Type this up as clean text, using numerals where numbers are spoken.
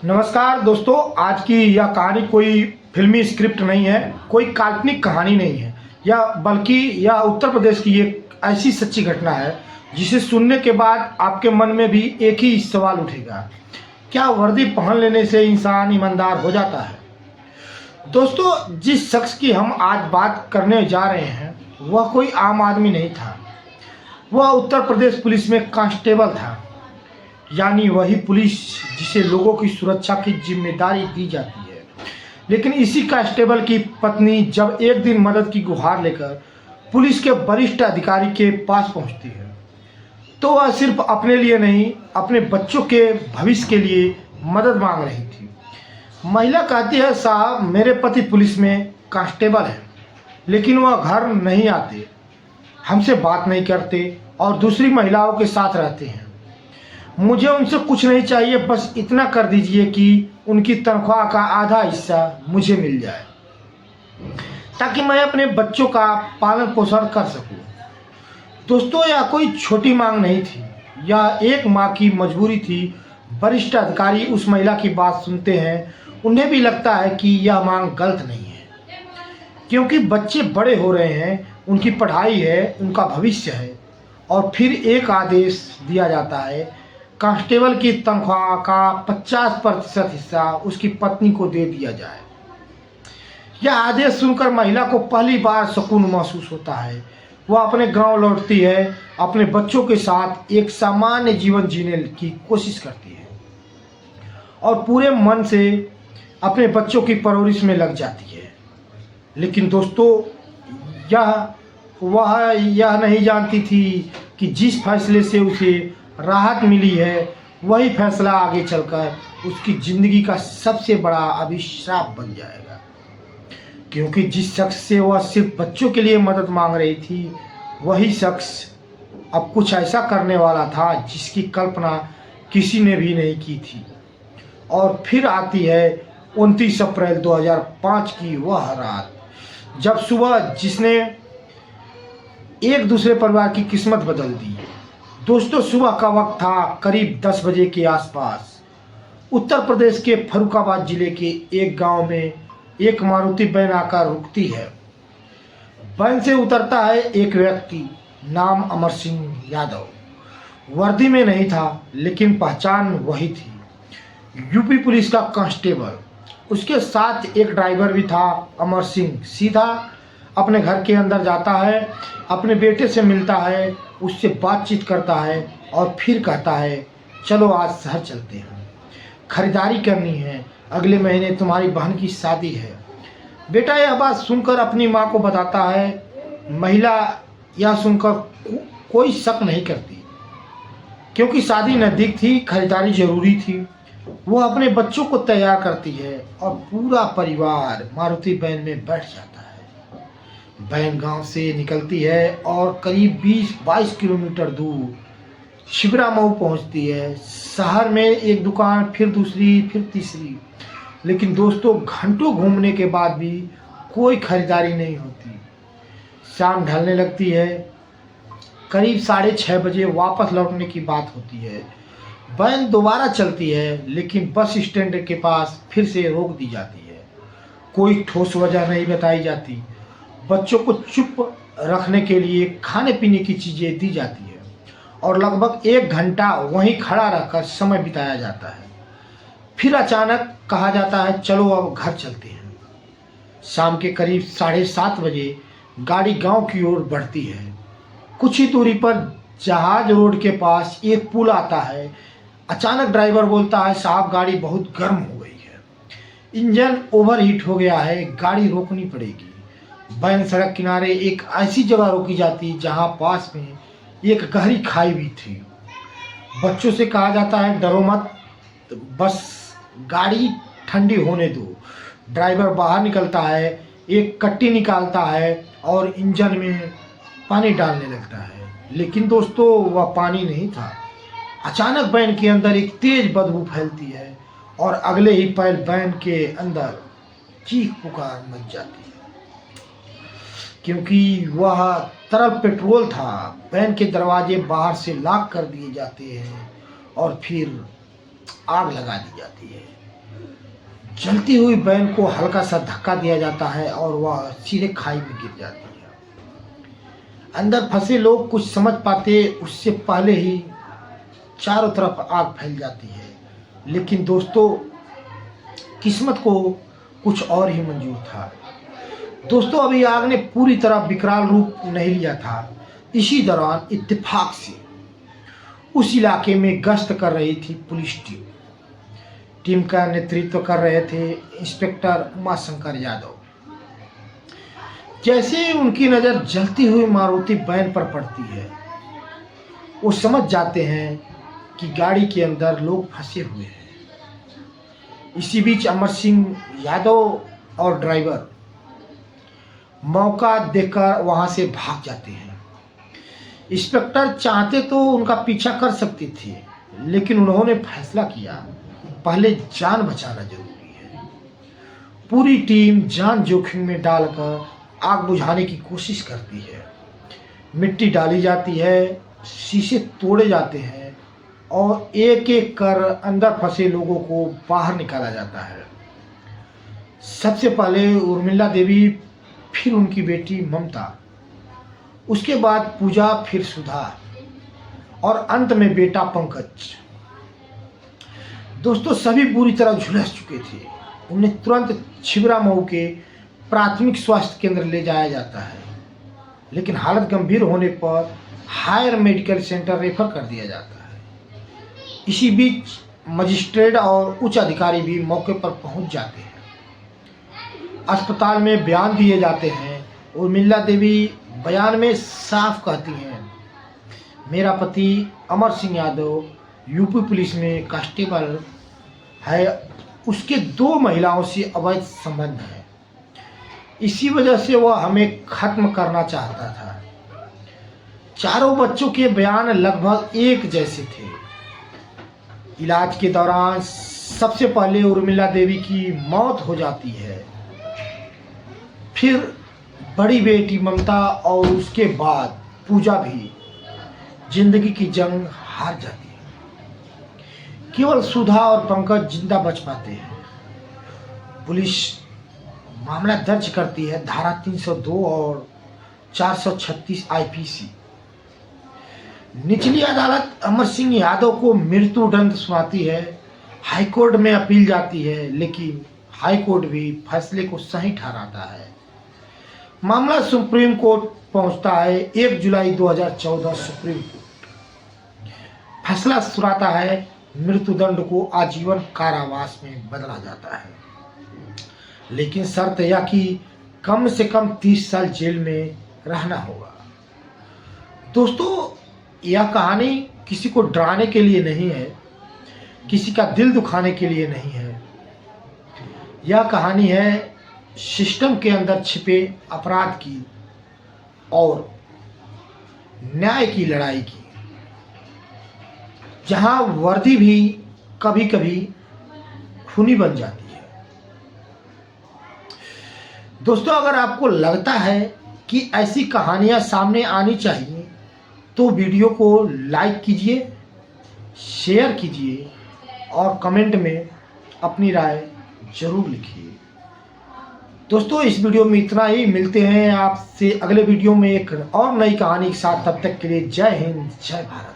नमस्कार दोस्तों, आज की यह कहानी कोई फिल्मी स्क्रिप्ट नहीं है, कोई काल्पनिक कहानी नहीं है, बल्कि यह उत्तर प्रदेश की एक ऐसी सच्ची घटना है जिसे सुनने के बाद आपके मन में भी एक ही सवाल उठेगा। क्या वर्दी पहन लेने से इंसान ईमानदार हो जाता है? दोस्तों, जिस शख्स की हम आज बात करने जा रहे हैं वह कोई आम आदमी नहीं था। वह उत्तर प्रदेश पुलिस में कांस्टेबल था, यानी वही पुलिस जिसे लोगों की सुरक्षा की जिम्मेदारी दी जाती है। लेकिन इसी कांस्टेबल की पत्नी जब एक दिन मदद की गुहार लेकर पुलिस के वरिष्ठ अधिकारी के पास पहुंचती है, तो वह सिर्फ अपने लिए नहीं, अपने बच्चों के भविष्य के लिए मदद मांग रही थी। महिला कहती है, साहब, मेरे पति पुलिस में कांस्टेबल हैं, लेकिन वह घर नहीं आते, हमसे बात नहीं करते और दूसरी महिलाओं के साथ रहते हैं। मुझे उनसे कुछ नहीं चाहिए, बस इतना कर दीजिए कि उनकी तनख्वाह का आधा हिस्सा मुझे मिल जाए, ताकि मैं अपने बच्चों का पालन पोषण कर सकूं। दोस्तों, यह कोई छोटी मांग नहीं थी, यह एक माँ की मजबूरी थी। वरिष्ठ अधिकारी उस महिला की बात सुनते हैं। उन्हें भी लगता है कि यह मांग गलत नहीं है, क्योंकि बच्चे बड़े हो रहे हैं, उनकी पढ़ाई है, उनका भविष्य है। और फिर एक आदेश दिया जाता है, कांस्टेबल की तनख्वाह का 50% हिस्सा उसकी पत्नी को दे दिया जाए। यह आदेश सुनकर महिला को पहली बार सुकून महसूस होता है। वह अपने गांव लौटती है, अपने बच्चों के साथ एक सामान्य जीवन जीने की कोशिश करती है और पूरे मन से अपने बच्चों की परवरिश में लग जाती है। लेकिन दोस्तों, वह यह नहीं जानती थी कि जिस फैसले से उसे राहत मिली है, वही फैसला आगे चलकर उसकी जिंदगी का सबसे बड़ा अभिशाप बन जाएगा। क्योंकि जिस शख्स से वह सिर्फ बच्चों के लिए मदद मांग रही थी, वही शख्स अब कुछ ऐसा करने वाला था जिसकी कल्पना किसी ने भी नहीं की थी। और फिर आती है 29 अप्रैल 2005 की वह रात, जब सुबह जिसने एक दूसरे परिवार की किस्मत बदल दी। दोस्तों, सुबह का वक्त था, करीब 10 बजे के आसपास। उत्तर प्रदेश के फर्रुखाबाद जिले के एक गांव में एक मारुति वैन आकर रुकती है। वैन से उतरता है एक व्यक्ति, नाम अमर सिंह यादव। वर्दी में नहीं था, लेकिन पहचान वही थी, यूपी पुलिस का कांस्टेबल। उसके साथ एक ड्राइवर भी था। अमर सिंह सीधा अपने घर के अंदर जाता है, अपने बेटे से मिलता है, उससे बातचीत करता है और फिर कहता है, चलो आज शहर चलते हैं, खरीदारी करनी है, अगले महीने तुम्हारी बहन की शादी है। बेटा यह बात सुनकर अपनी माँ को बताता है। महिला यह सुनकर कोई शक नहीं करती, क्योंकि शादी नज़दीक थी, खरीदारी जरूरी थी। वो अपने बच्चों को तैयार करती है और पूरा परिवार मारुति वैन में बैठ जाता है। वैन गांव से निकलती है और करीब 20-22 किलोमीटर दूर शिबरा मऊ पहुंचती है। शहर में एक दुकान, फिर दूसरी, फिर तीसरी। लेकिन दोस्तों, घंटों घूमने के बाद भी कोई खरीदारी नहीं होती। शाम ढलने लगती है, करीब 6:30 बजे वापस लौटने की बात होती है। वैन दोबारा चलती है, लेकिन बस स्टैंड के पास फिर से रोक दी जाती है। कोई ठोस वजह नहीं बताई जाती। बच्चों को चुप रखने के लिए खाने पीने की चीज़ें दी जाती है और लगभग 1 घंटा वहीं खड़ा रहकर समय बिताया जाता है। फिर अचानक कहा जाता है, चलो अब घर चलते हैं। शाम के करीब 7:30 बजे गाड़ी गांव की ओर बढ़ती है। कुछ ही दूरी पर जहाज रोड के पास एक पुल आता है। अचानक ड्राइवर बोलता है, साहब, गाड़ी बहुत गर्म हो गई है, इंजन ओवरहीट हो गया है, गाड़ी रोकनी पड़ेगी। वैन सड़क किनारे एक ऐसी जगह रोकी जाती जहां पास में एक गहरी खाई भी थी। बच्चों से कहा जाता है, डरो मत, बस गाड़ी ठंडी होने दो। ड्राइवर बाहर निकलता है, एक कट्टी निकालता है और इंजन में पानी डालने लगता है। लेकिन दोस्तों, वह पानी नहीं था। अचानक वैन के अंदर एक तेज बदबू फैलती है और अगले ही पल वैन के अंदर चीख पुकार मच जाती है, क्योंकि वह तरल पेट्रोल था। वैन के दरवाजे बाहर से लॉक कर दिए जाते हैं और फिर आग लगा दी जाती है। जलती हुई वैन को हल्का सा धक्का दिया जाता है और वह सीधे खाई में गिर जाती है। अंदर फंसे लोग कुछ समझ पाते उससे पहले ही चारों तरफ आग फैल जाती है। लेकिन दोस्तों, किस्मत को कुछ और ही मंजूर था। दोस्तों, अभी आग ने पूरी तरह विकराल रूप नहीं लिया था। इसी दौरान इत्तेफाक से उस इलाके में गश्त कर रही थी पुलिस टीम का नेतृत्व कर रहे थे इंस्पेक्टर उमाशंकर यादव। जैसे ही उनकी नज़र जलती हुई मारुति वैन पर पड़ती है, वो समझ जाते हैं कि गाड़ी के अंदर लोग फंसे हुए हैं। इसी बीच अमर सिंह यादव और ड्राइवर मौका देखकर वहां से भाग जाते हैं। इंस्पेक्टर चाहते तो उनका पीछा कर सकते थे, लेकिन उन्होंने फैसला किया पहले जान बचाना जरूरी है। पूरी टीम जान जोखिम में डालकर आग बुझाने की कोशिश करती है। मिट्टी डाली जाती है, शीशे तोड़े जाते हैं और एक एक कर अंदर फंसे लोगों को बाहर निकाला जाता है। सबसे पहले उर्मिला देवी, फिर उनकी बेटी ममता, उसके बाद पूजा, फिर सुधा और अंत में बेटा पंकज। दोस्तों, सभी पूरी तरह झुलस चुके थे। उन्हें तुरंत छिबरा मऊ के प्राथमिक स्वास्थ्य केंद्र ले जाया जाता है, लेकिन हालत गंभीर होने पर हायर मेडिकल सेंटर रेफर कर दिया जाता है। इसी बीच मजिस्ट्रेट और उच्च अधिकारी भी मौके पर पहुंच जाते हैं। अस्पताल में बयान दिए जाते हैं। उर्मिला देवी बयान में साफ कहती हैं, मेरा पति अमर सिंह यादव यूपी पुलिस में कांस्टेबल है, उसके 2 महिलाओं से अवैध संबंध है, इसी वजह से वह हमें खत्म करना चाहता था। चारों बच्चों के बयान लगभग एक जैसे थे। इलाज के दौरान सबसे पहले उर्मिला देवी की मौत हो जाती है, फिर बड़ी बेटी ममता और उसके बाद पूजा भी जिंदगी की जंग हार जाती है। केवल सुधा और पंकज जिंदा बच पाते हैं। पुलिस मामला दर्ज करती है धारा 302 और 436 आईपीसी। निचली अदालत अमर सिंह यादव को मृत्युदंड सुनाती है। हाईकोर्ट में अपील जाती है, लेकिन हाईकोर्ट भी फैसले को सही ठहराता है। मामला सुप्रीम कोर्ट पहुंचता है। 1 जुलाई 2014 सुप्रीम कोर्ट फैसला सुनाता है, मृत्युदंड को आजीवन कारावास में बदला जाता है, लेकिन शर्त यह कि कम से कम 30 साल जेल में रहना होगा। दोस्तों, यह कहानी किसी को डराने के लिए नहीं है, किसी का दिल दुखाने के लिए नहीं है। यह कहानी है सिस्टम के अंदर छिपे अपराध की और न्याय की लड़ाई की, जहां वर्दी भी कभी कभी खूनी बन जाती है। दोस्तों, अगर आपको लगता है कि ऐसी कहानियां सामने आनी चाहिए तो वीडियो को लाइक कीजिए, शेयर कीजिए और कमेंट में अपनी राय जरूर लिखिए। दोस्तों, इस वीडियो में इतना ही। मिलते हैं आपसे अगले वीडियो में एक और नई कहानी के साथ। तब तक के लिए जय हिंद, जय भारत।